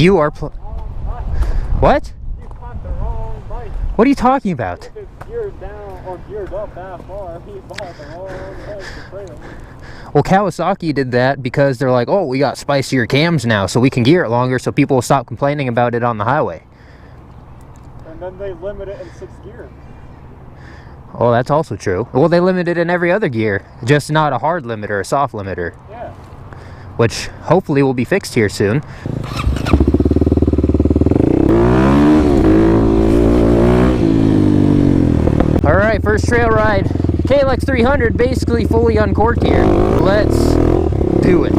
You are what? You bought the wrong bike. What are you talking about? If it's geared down or geared up that far, you bought the wrong bike to trail. Well, Kawasaki did that because they're like, oh, we got spicier cams now, so we can gear it longer so people will stop complaining about it on the highway. And then they limit it in 6th gear. Oh, that's also true. Well, they limit it in every other gear, just not a hard limiter, a soft limiter. Yeah. Which hopefully will be fixed here soon. Alright, first trail ride. KLX300 basically fully uncorked here. Let's do it.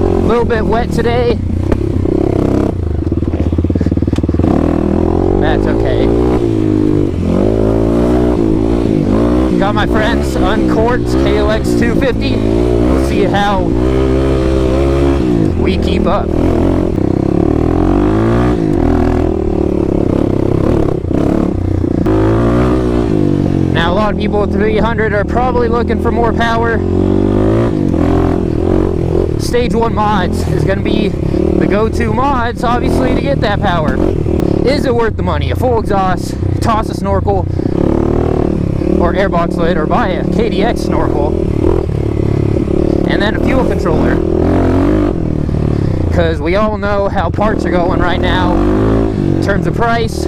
A little bit wet today. That's okay. Got my friend's Uncorked KLX250. We'll see how we keep up. Now a lot of people with 300 are probably looking for more power. Stage 1 mods is going to be the go-to mods, obviously, to get that power. Is it worth the money? A full exhaust, toss a snorkel, or airbox lid, or buy a KDX snorkel, and then a fuel controller. Because we all know how parts are going right now in terms of price.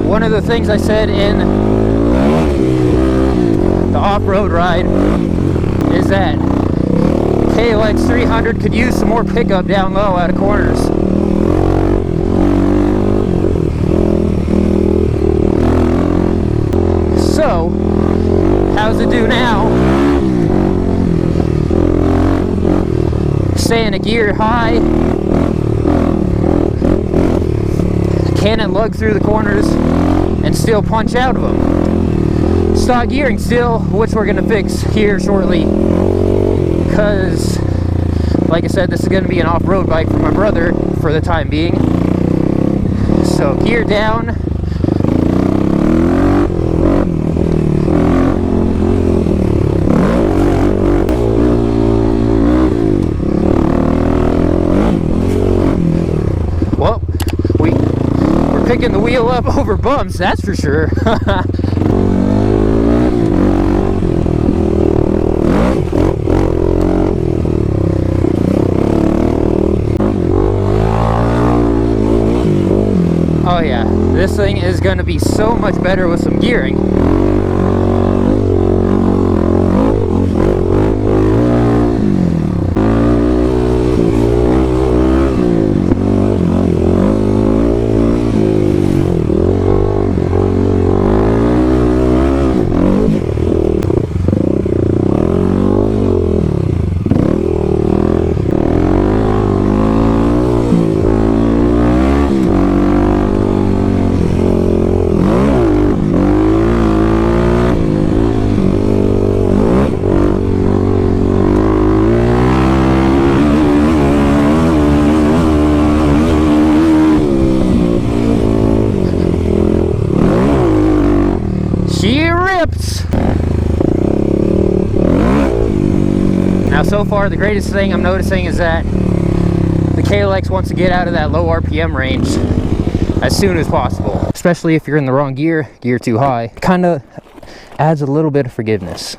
One of the things I said in the off-road ride is that KLX300 could use some more pickup down low out of corners. So, how's it do now? Stay in a gear high. Can it lug through the corners and still punch out of them? Stock gearing still, which we're going to fix here shortly, because like I said, this is going to be an off-road bike for my brother for the time being. So gear down. Well, we're picking the wheel up over bumps, that's for sure. Oh yeah, this thing is going to be so much better with some gearing. Now so far the greatest thing I'm noticing is that the KLX wants to get out of that low RPM range as soon as possible. Especially if you're in the wrong gear, gear too high. Kind of adds a little bit of forgiveness.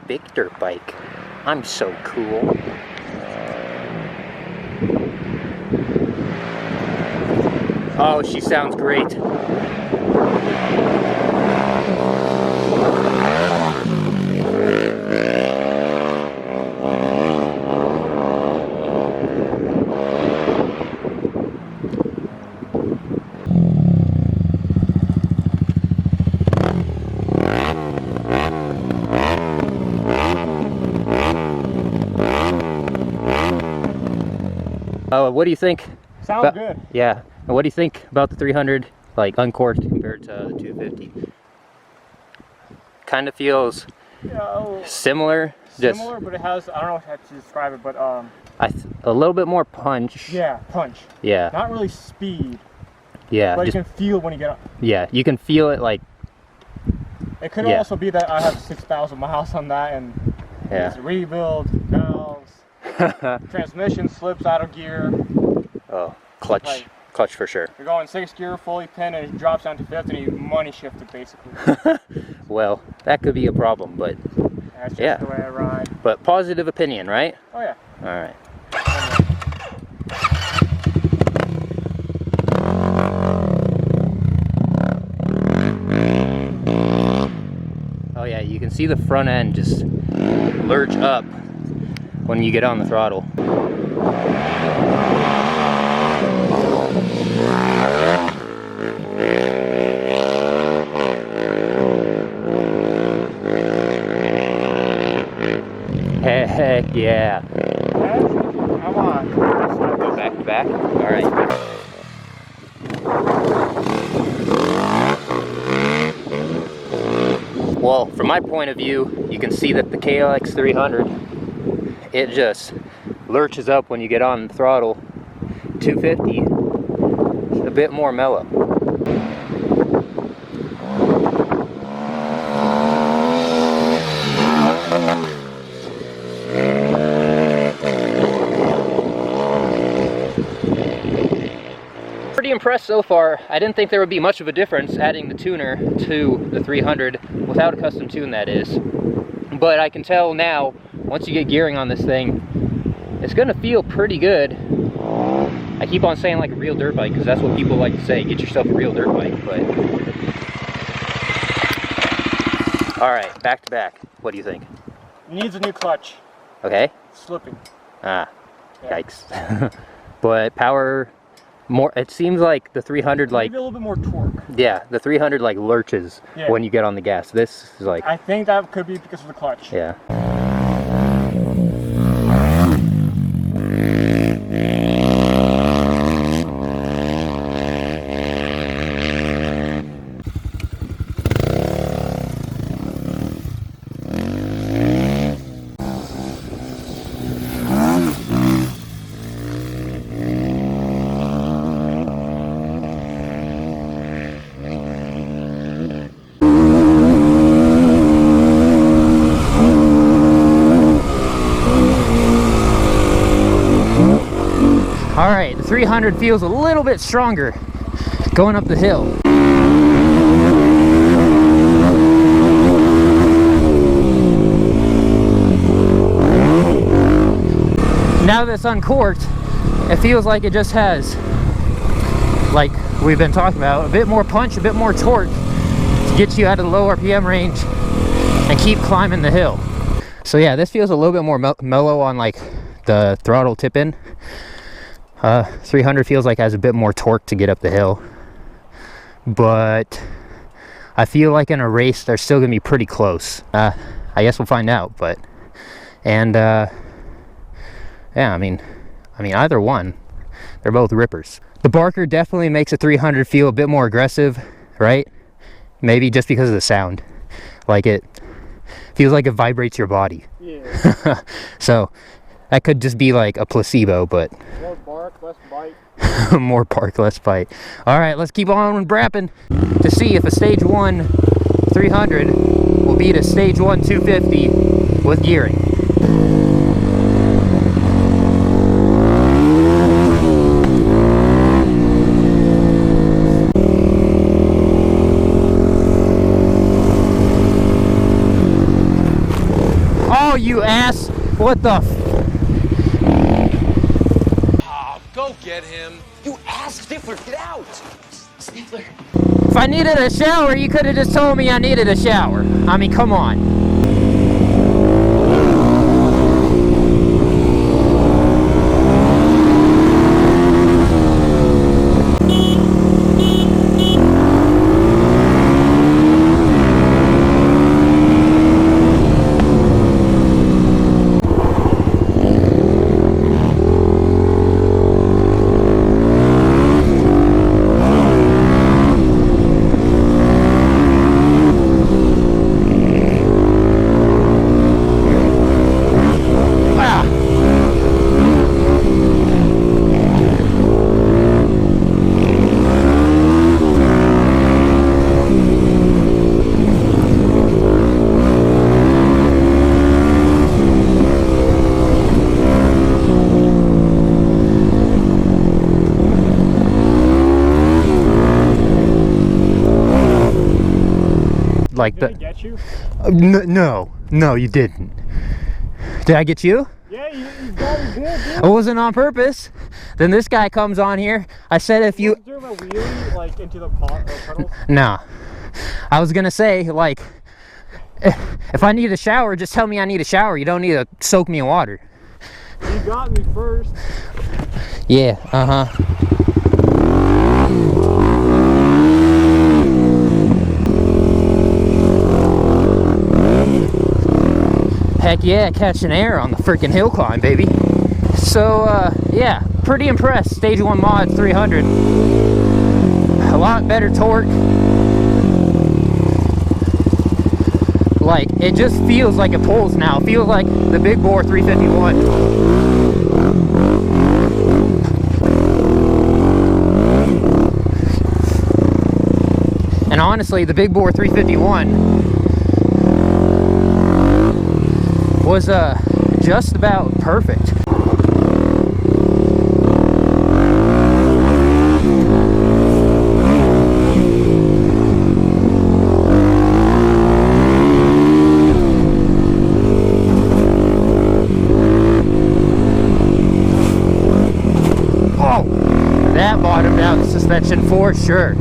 big dirt bike. I'm so cool. Oh, she sounds great. What do you think? Sounds good. Yeah. What do you think about the 300, like uncorked compared to the 250? Kind of feels similar. Similar, but it has, I don't know how to describe it, but a little bit more punch. yeah, punch. Yeah. Not really speed. Yeah. But you can feel when you get up. Yeah, you can feel it like. It could also be that I have 6,000 miles on that and it's a rebuild, valves, transmission slips out of gear. Oh, clutch. Clutch for sure. You're going 6th gear, fully pinned, and it drops down to 5th, and you money shift it basically. Well, that could be a problem, but that's just the way I ride. But positive opinion, right? Oh yeah. All right. Oh yeah, you can see the front end just lurch up when you get on the throttle. Heck yeah. Come on. Go back to back. All right. Well, from my point of view, you can see that the KLX300, it just lurches up when you get on the throttle. 250, it's a bit more mellow. Pretty impressed so far. I didn't think there would be much of a difference adding the tuner to the 300 without a custom tune, that is. But I can tell now, once you get gearing on this thing, it's gonna feel pretty good. I keep on saying like a real dirt bike because that's what people like to say, get yourself a real dirt bike, but all right, back to back. What do you think? Needs a new clutch. Okay. Slipping. Ah, yeah. Yikes. But power more, it seems like the 300 like maybe a little bit more torque. Yeah, the 300 like lurches when you get on the gas. This is like, I think that could be because of the clutch. Yeah. All right, the 300 feels a little bit stronger going up the hill. Now that it's uncorked, it feels like it just has, like we've been talking about, a bit more punch, a bit more torque to get you out of the low RPM range and keep climbing the hill. So yeah, this feels a little bit more mellow on like the throttle tip in. 300 feels like it has a bit more torque to get up the hill, but I feel like in a race they're still gonna be pretty close. I guess we'll find out. But yeah, I mean either one, they're both rippers. The Barker definitely makes a 300 feel a bit more aggressive, right? Maybe just because of the sound, like it feels like it vibrates your body. Yeah. So that could just be like a placebo, but more bark, less bite. more bark, less bite. All right, let's keep on brapping to see if a stage 1 300 will beat a stage 1 250 with gearing. ass. What the Oh, go get him. You ass, Stifler, get out. Stifler. If I needed a shower, you could have just told me I needed a shower. I mean, come on. Like Did I get you? No, you didn't. Did I get you? Yeah, you got it good, dude. It wasn't on purpose. Then this guy comes on here. I said if you... Was there a wheelie, like, into the puddles? No. I was gonna say, like, if I need a shower, just tell me I need a shower. You don't need to soak me in water. You got me first. Yeah, uh-huh. Heck yeah, catching air on the freaking hill climb, baby. So, yeah, pretty impressed. Stage 1 mod 300. A lot better torque. Like, it just feels like it pulls now. It feels like the big bore 351. And honestly, the big bore 351 was just about perfect. Oh, that bottomed out the suspension for sure.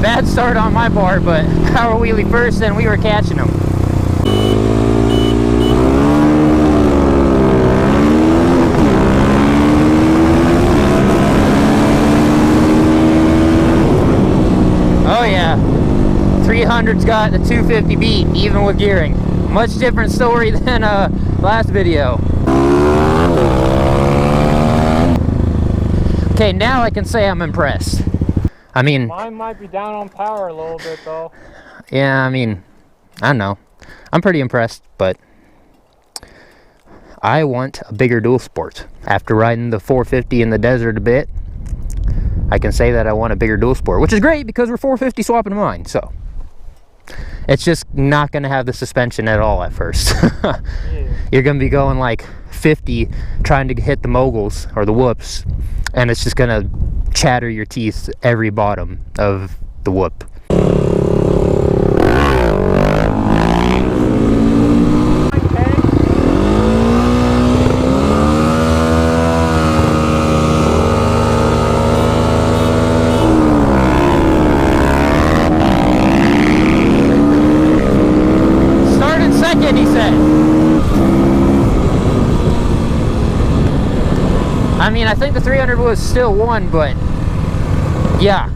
Bad start on my part, but power wheelie first and we were catching them. Oh yeah, 300's got the 250 beat, even with gearing. Much different story than last video. Okay, now I can say I'm impressed. I mean, mine might be down on power a little bit though. Yeah, I mean, I don't know. I'm pretty impressed, but I want a bigger dual sport. After riding the 450 in the desert a bit, I can say that I want a bigger dual sport, which is great because we're 450 swapping to mine, so. It's just not going to have the suspension at all at first. Yeah. You're going to be going like 50 trying to hit the moguls or the whoops, and it's just going to chatter your teeth every bottom of the whoop. Started second, he said. I mean, I think the 300 was still one, but yeah.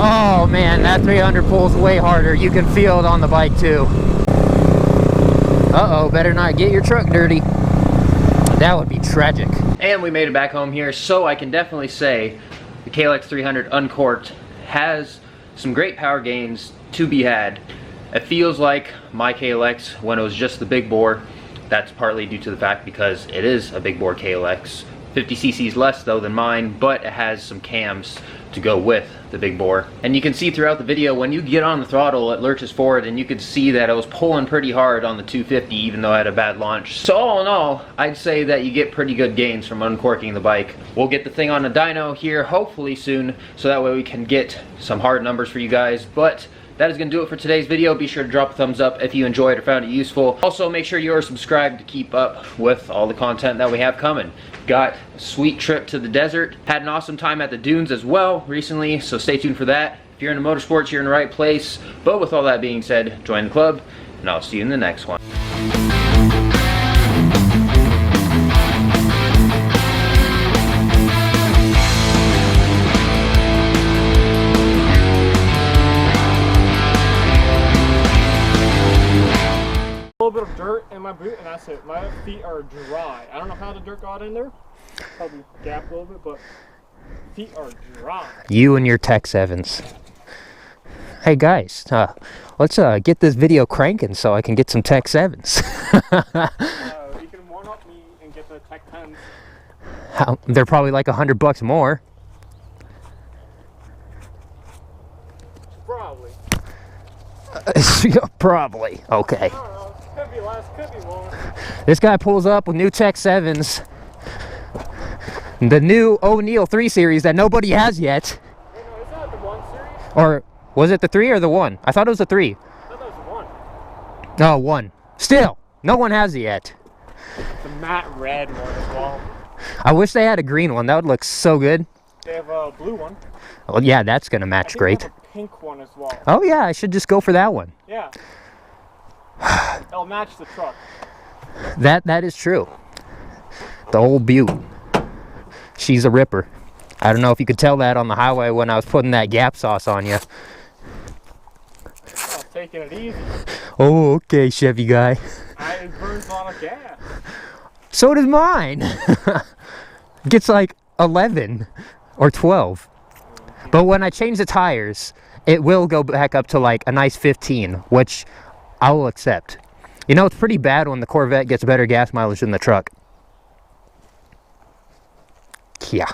Oh man, KLX300 pulls way harder. You can feel it on the bike too. Uh-oh, better not get your truck dirty. That would be tragic. And we made it back home here, so I can definitely say the KLX300 Uncorked has some great power gains to be had. It feels like my KLX when it was just the big bore. That's partly due to the fact because it is a big bore KLX. 50 cc's less though than mine, but it has some cams to go with the big bore. And you can see throughout the video, when you get on the throttle, it lurches forward, and you can see that it was pulling pretty hard on the 250, even though I had a bad launch. So all in all, I'd say that you get pretty good gains from uncorking the bike. We'll get the thing on a dyno here hopefully soon, so that way we can get some hard numbers for you guys. But that is going to do it for today's video. Be sure to drop a thumbs up if you enjoyed or found it useful. Also, make sure you are subscribed to keep up with all the content that we have coming. Got a sweet trip to the desert. Had an awesome time at the dunes as well recently, so stay tuned for that. If you're into motorsports, you're in the right place. But with all that being said, join the club, and I'll see you in the next one. A little bit of dirt in my boot and that's it. My feet are dry. I don't know how the dirt got in there. Probably gapped a little bit, but feet are dry. You and your Tech 7s. Hey guys, let's get this video cranking so I can get some Tech 7s. You can warm up me and get the Tech 10s. They're probably like $100 more. Probably. Probably. Okay. I don't know. Could be less, could be more. This guy pulls up with new Tech 7s. The new O'Neill 3 Series that nobody has yet. Wait, no, is that the 1 series? Or was it the 3 or the 1? I thought it was the 3. I thought that was the 1. No, 1. Still, no one has it yet. The matte red one as well. I wish they had a green one. That would look so good. They have a blue one. Well, yeah, that's going to match great. They have a pink one as well. Oh, yeah, I should just go for that one. Yeah. It'll match the truck. That is true. The old Butte. She's a ripper. I don't know if you could tell that on the highway when I was putting that Gap sauce on you. Oh, taking it easy. Oh, okay, Chevy guy. It burns a lot of gas. So does mine. Gets like 11 or 12. But when I change the tires, it will go back up to like a nice 15, which I will accept. You know, it's pretty bad when the Corvette gets better gas mileage than the truck. Yeah.